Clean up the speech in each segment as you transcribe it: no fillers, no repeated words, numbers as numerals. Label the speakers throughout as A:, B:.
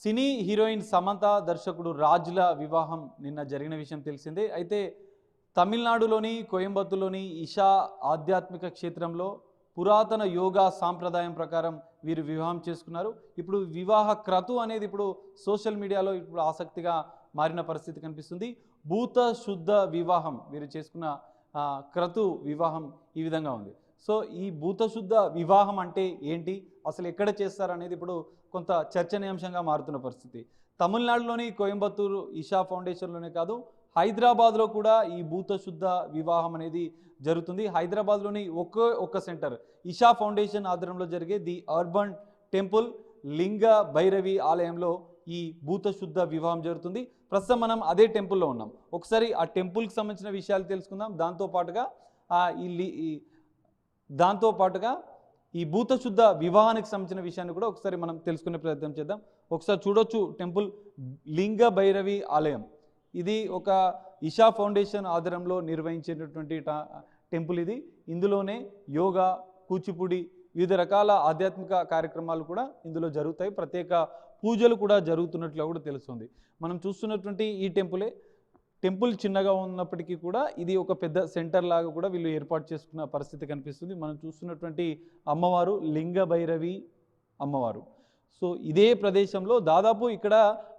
A: సినీ heroine Samantha దర్శకుడు రాజ్ల వివాహం నిన్న జరిగిన విషయం తెలిసిందే. అయితే తమిళనాడులోని కోయంబత్తూరులోని ఇషా ఆధ్యాత్మిక క్షేత్రంలో పురాతన యోగా సాంప్రదాయం ప్రకారం వీరు వివాహం చేసుకున్నారు. ఇప్పుడు వివాహ క్రతు అనేది ఇప్పుడు సోషల్ మీడియాలో ఇప్పుడు ఆసక్తిగా మారిన పరిస్థితి కనిపిస్తుంది. భూత శుద్ధ వివాహం వీరు చేసుకున్న క్రతు వివాహం ఈ విధంగా ఉంది. సో ఈ భూతశుద్ధ వివాహం అంటే ఏంటి, అసలు ఎక్కడ చేస్తారనేది ఇప్పుడు కొంత చర్చనీయాంశంగా మారుతున్న పరిస్థితి. తమిళనాడులోని కోయంబత్తూరు ఇషా ఫౌండేషన్లోనే కాదు, హైదరాబాద్లో కూడా ఈ భూతశుద్ధ వివాహం అనేది జరుగుతుంది. హైదరాబాద్లోని ఒక్క సెంటర్ ఇషా ఫౌండేషన్ ఆధ్వర్యంలో జరిగే ది అర్బన్ టెంపుల్ లింగ భైరవి ఆలయంలో ఈ భూతశుద్ధ వివాహం జరుగుతుంది. ప్రస్తుతం మనం అదే టెంపుల్లో ఉన్నాం. ఒకసారి ఆ టెంపుల్కి సంబంధించిన విషయాలు తెలుసుకుందాం. దాంతోపాటుగా ఈ భూతశుద్ధ వివాహానికి సంబంధించిన విషయాన్ని కూడా ఒకసారి మనం తెలుసుకునే ప్రయత్నం చేద్దాం. ఒకసారి చూడొచ్చు, టెంపుల్ లింగ భైరవి ఆలయం. ఇది ఒక ఇషా ఫౌండేషన్ ఆధ్వర్యంలో నిర్వహించేటటువంటి టెంపుల్ ఇది. ఇందులోనే యోగా, కూచిపూడి, వివిధ రకాల ఆధ్యాత్మిక కార్యక్రమాలు కూడా ఇందులో జరుగుతాయి. ప్రత్యేక పూజలు కూడా జరుగుతున్నట్లు కూడా తెలుస్తుంది. మనం చూస్తున్నటువంటి ఈ టెంపుల్ చిన్నగా ఉన్నప్పటికీ కూడా ఇది ఒక పెద్ద సెంటర్ లాగా కూడా వీళ్ళు ఏర్పాటు చేసుకున్న పరిస్థితి కనిపిస్తుంది. మనం చూస్తున్నటువంటి అమ్మవారు లింగ భైరవి అమ్మవారు. సో ఇదే ప్రదేశంలో దాదాపు ఇక్కడ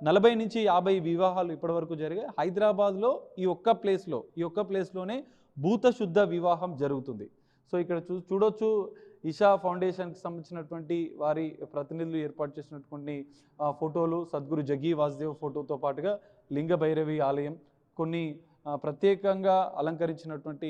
A: 40 నుంచి 50 వివాహాలు ఇప్పటివరకు జరిగాయి. హైదరాబాద్లో ఈ ఒక్క ప్లేస్లోనే భూతశుద్ధ వివాహం జరుగుతుంది. సో ఇక్కడ చూడొచ్చు, ఇషా ఫౌండేషన్కి సంబంధించినటువంటి వారి ప్రతినిధులు ఏర్పాటు చేసినటువంటి ఫోటోలు, సద్గురు జగ్గి వాసుదేవ్ ఫోటోతో పాటుగా లింగ భైరవి ఆలయం, కొన్ని ప్రత్యేకంగా అలంకరించినటువంటి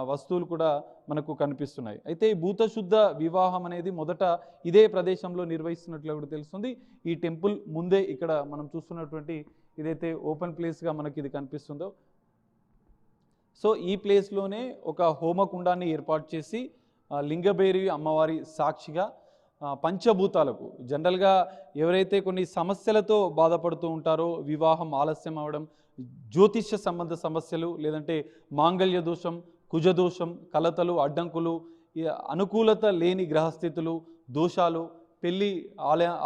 A: వస్తువులు కూడా మనకు కనిపిస్తున్నాయి. అయితే ఈ భూతశుద్ధ వివాహం అనేది మొదట ఇదే ప్రదేశంలో నిర్వహిస్తున్నట్లు కూడా తెలుస్తుంది. ఈ టెంపుల్ ముందే ఇక్కడ మనం చూస్తున్నటువంటి ఇదైతే ఓపెన్ ప్లేస్గా మనకి ఇది కనిపిస్తుందో, సో ఈ ప్లేస్లోనే ఒక హోమకుండాన్ని ఏర్పాటు చేసి లింగభైరవి అమ్మవారి సాక్షిగా పంచభూతాలకు, జనరల్గా ఎవరైతే కొన్ని సమస్యలతో బాధపడుతూ ఉంటారో, వివాహం ఆలస్యం అవడం, జ్యోతిష్య సంబంధ సమస్యలు, లేదంటే మాంగళ్య దోషం, కుజదోషం, కలతలు, అడ్డంకులు, అనుకూలత లేని గ్రహస్థితులు, దోషాలు, పెళ్ళి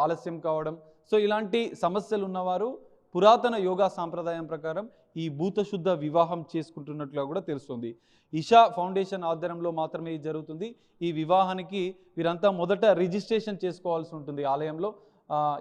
A: ఆలస్యం కావడం, సో ఇలాంటి సమస్యలు ఉన్నవారు పురాతన యోగా సాంప్రదాయం ప్రకారం ఈ భూతశుద్ధ వివాహం చేసుకుంటున్నట్లుగా కూడా తెలుస్తుంది. ఇషా ఫౌండేషన్ ఆధ్వర్యంలో మాత్రమే ఇది జరుగుతుంది. ఈ వివాహానికి వీరంతా మొదట రిజిస్ట్రేషన్ చేసుకోవాల్సి ఉంటుంది ఆలయంలో.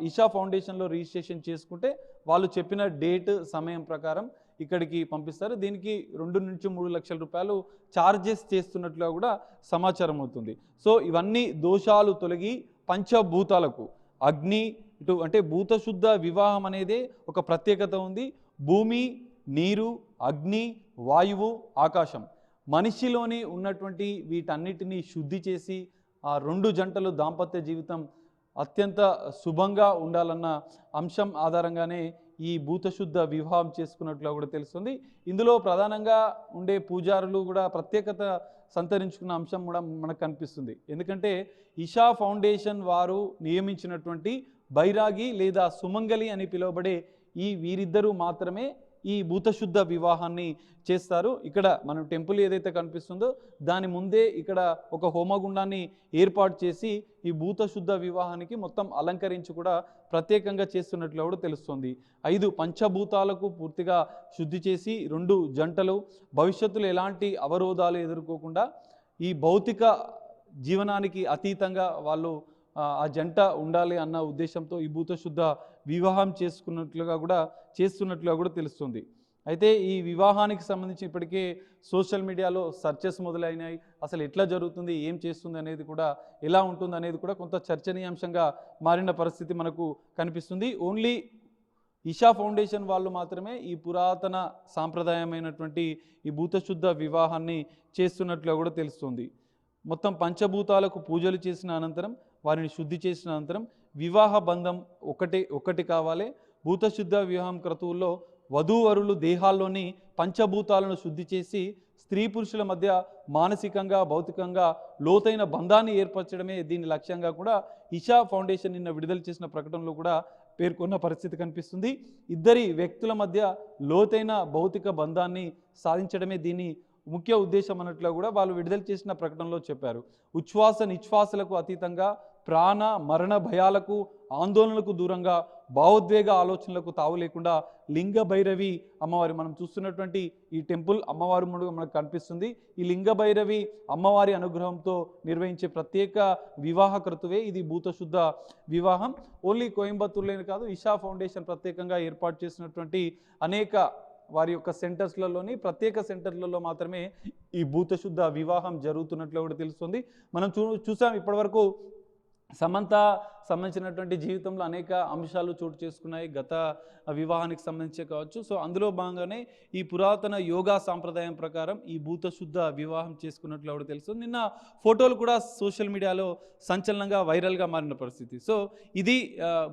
A: ఇషా ఫౌండేషన్లో రిజిస్ట్రేషన్ చేసుకుంటే వాళ్ళు చెప్పిన డేట్, సమయం ప్రకారం ఇక్కడికి పంపిస్తారు. దీనికి 2 నుంచి 3 లక్షల రూపాయలు ఛార్జెస్ చేస్తున్నట్లుగా కూడా సమాచారం అవుతుంది. సో ఇవన్నీ దోషాలు తొలగి పంచభూతాలకు, అగ్ని ఇటు అంటే భూతశుద్ధ వివాహం అనేది ఒక ప్రత్యేకత ఉంది. భూమి, నీరు, అగ్ని, వాయువు, ఆకాశం, మనిషిలోని ఉన్నటువంటి వీటన్నిటినీ శుద్ధి చేసి ఆ 2 జంటలు దాంపత్య జీవితం అత్యంత శుభంగా ఉండాలన్న అంశం ఆధారంగానే ఈ భూతశుద్ధ వివాహం చేసుకున్నట్లు కూడా తెలుస్తుంది. ఇందులో ప్రధానంగా ఉండే పూజారులు కూడా ప్రత్యేకత సంతరించుకున్న అంశం కూడా మనకు కనిపిస్తుంది. ఎందుకంటే ఇషా ఫౌండేషన్ వారు నియమించినటువంటి బైరాగి లేదా సుమంగలి అని పిలువబడే ఈ వీరిద్దరూ మాత్రమే ఈ భూతశుద్ధ వివాహాన్ని చేస్తారు. ఇక్కడ మనం టెంపుల్ ఏదైతే కనిపిస్తుందో దాని ముందే ఇక్కడ ఒక హోమగుండాన్ని ఏర్పాటు చేసి ఈ భూతశుద్ధ వివాహానికి మొత్తం అలంకరించి కూడా ప్రత్యేకంగా చేస్తున్నట్లు కూడా తెలుస్తుంది. 5 పంచభూతాలకు పూర్తిగా శుద్ధి చేసి 2 జంటలు భవిష్యత్తులో ఎలాంటి అవరోధాలు ఎదుర్కోకుండా ఈ భౌతిక జీవనానికి అతీతంగా వాళ్ళు ఆ జంట ఉండాలి అన్న ఉద్దేశంతో ఈ భూతశుద్ధ వివాహం చేస్తున్నట్లుగా కూడా తెలుస్తుంది. అయితే ఈ వివాహానికి సంబంధించి ఇప్పటికే సోషల్ మీడియాలో సర్చెస్ మొదలైనాయి. అసలు ఎట్లా జరుగుతుంది, ఏం చేస్తుంది అనేది కూడా, ఎలా ఉంటుంది అనేది కూడా కొంత చర్చనీయాంశంగా మారిన పరిస్థితి మనకు కనిపిస్తుంది. ఓన్లీ ఇషా ఫౌండేషన్ వాళ్ళు మాత్రమే ఈ పురాతన సాంప్రదాయమైనటువంటి ఈ భూతశుద్ధ వివాహాన్ని చేస్తున్నట్లుగా కూడా తెలుస్తుంది. మొత్తం పంచభూతాలకు పూజలు చేసిన అనంతరం, వారిని శుద్ధి చేసిన అనంతరం వివాహ బంధం ఒకటి కావాలి. భూతశుద్ధ వివాహం క్రతువుల్లో వధూవరులు దేహాల్లోని పంచభూతాలను శుద్ధి చేసి స్త్రీ పురుషుల మధ్య మానసికంగా, భౌతికంగా లోతైన బంధాన్ని ఏర్పరచడమే దీని లక్ష్యంగా కూడా ఇషా ఫౌండేషన్ నిన్న విడుదల చేసిన ప్రకటనలో కూడా పేర్కొన్న పరిస్థితి కనిపిస్తుంది. ఇద్దరి వ్యక్తుల మధ్య లోతైన భౌతిక బంధాన్ని సాధించడమే దీని ముఖ్య ఉద్దేశం అన్నట్లు కూడా వాళ్ళు విడుదల చేసిన ప్రకటనలో చెప్పారు. ఉచ్ఛ్వాస నిశ్వాసలకు అతీతంగా, ప్రాణ మరణ భయాలకు, ఆందోళనలకు దూరంగా భావోద్వేగ ఆలోచనలకు తావు లేకుండా లింగ భైరవి అమ్మవారి మనం చూస్తున్నటువంటి ఈ టెంపుల్ అమ్మవారి ముందుగా మనకు కనిపిస్తుంది. ఈ లింగ భైరవి అమ్మవారి అనుగ్రహంతో నిర్వహించే ప్రత్యేక వివాహ క్రతువే ఇది భూతశుద్ధ వివాహం. ఓన్లీ కోయంబత్తూరులోనే కాదు, ఇషా ఫౌండేషన్ ప్రత్యేకంగా ఏర్పాటు చేసినటువంటి అనేక వారి యొక్క సెంటర్స్లలోని ప్రత్యేక సెంటర్లలో మాత్రమే ఈ భూతశుద్ధ వివాహం జరుగుతున్నట్లు కూడా తెలుస్తుంది. మనం చూసాం ఇప్పటివరకు సమంత సంబంధించినటువంటి జీవితంలో అనేక అంశాలు చోటు చేసుకున్నాయి, గత వివాహానికి సంబంధించి కావచ్చు. సో అందులో భాగంగానే ఈ పురాతన యోగా సాంప్రదాయం ప్రకారం ఈ భూతశుద్ధ వివాహం చేసుకున్నట్లు కూడా తెలుసు. నిన్న ఫోటోలు కూడా సోషల్ మీడియాలో సంచలనంగా వైరల్గా మారిన పరిస్థితి. సో ఇది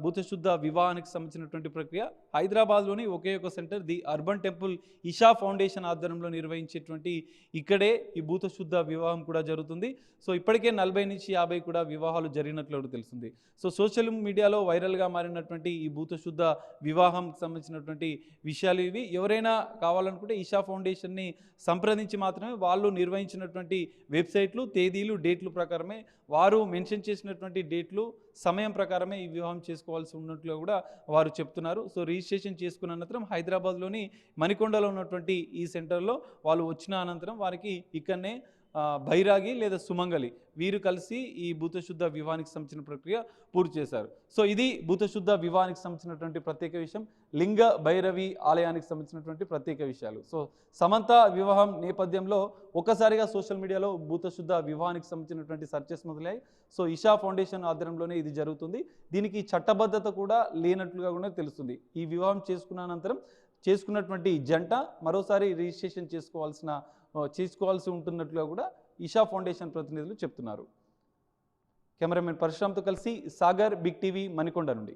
A: భూతశుద్ధ వివాహానికి సంబంధించినటువంటి ప్రక్రియ. హైదరాబాద్లోని ఒకే ఒక centre the urban temple Isha foundation ఆధ్వర్యంలో నిర్వహించేటువంటి ఇక్కడే ఈ భూతశుద్ధ వివాహం కూడా జరుగుతుంది. సో ఇప్పటికే 40 నుంచి 50 కూడా వివాహాలు జరిగినట్లు కూడా తెలుస్తుంది. సో సోషల్ మీడియాలో వైరల్గా మారినటువంటి ఈ భూతశుద్ధ వివాహం సంబంధించినటువంటి విషయాలు ఇవి. ఎవరైనా కావాలనుకుంటే ఇషా ఫౌండేషన్ని సంప్రదించి మాత్రమే వాళ్ళు నిర్వహించినటువంటి వెబ్సైట్లు, తేదీలు, డేట్లు ప్రకారమే వారు మెన్షన్ చేసినటువంటి డేట్లు, సమయం ప్రకారమే ఈ వివాహం చేసుకోవాల్సి ఉన్నట్లు కూడా వారు చెప్తున్నారు. సో రిజిస్ట్రేషన్ చేసుకున్న అనంతరం హైదరాబాద్లోని మణికొండలో ఉన్నటువంటి ఈ సెంటర్లో వాళ్ళు వచ్చిన అనంతరం వారికి ఇక్కడనే బైరాగి లేదా సుమంగలి వీరు కలిసి ఈ భూతశుద్ధ వివాహానికి సంబంధించిన ప్రక్రియ పూర్తి చేశారు. సో ఇది భూతశుద్ధ వివాహానికి సంబంధించినటువంటి ప్రత్యేక విషయం, లింగ భైరవి ఆలయానికి సంబంధించినటువంటి ప్రత్యేక విషయాలు. సో సమంత వివాహం నేపథ్యంలో ఒక్కసారిగా సోషల్ మీడియాలో భూతశుద్ధ వివాహానికి సంబంధించినటువంటి సర్చెస్ మొదలయ్యాయి. సో ఇషా ఫౌండేషన్ ఆధ్వర్యంలోనే ఇది జరుగుతుంది. దీనికి చట్టబద్ధత కూడా లేనట్లుగా కూడా తెలుస్తుంది. ఈ వివాహం చేసుకున్న అనంతరం చేసుకున్నటువంటి జంట మరోసారి రిజిస్ట్రేషన్ చేసుకోవాల్సి ఉంటున్నట్లుగా కూడా ఇషా ఫౌండేషన్ ప్రతినిధులు చెప్తున్నారు. కెమెరామెన్ పరశురామ్తో కలిసి సాగర్, బిగ్ టీవీ, మణికొండ నుండి.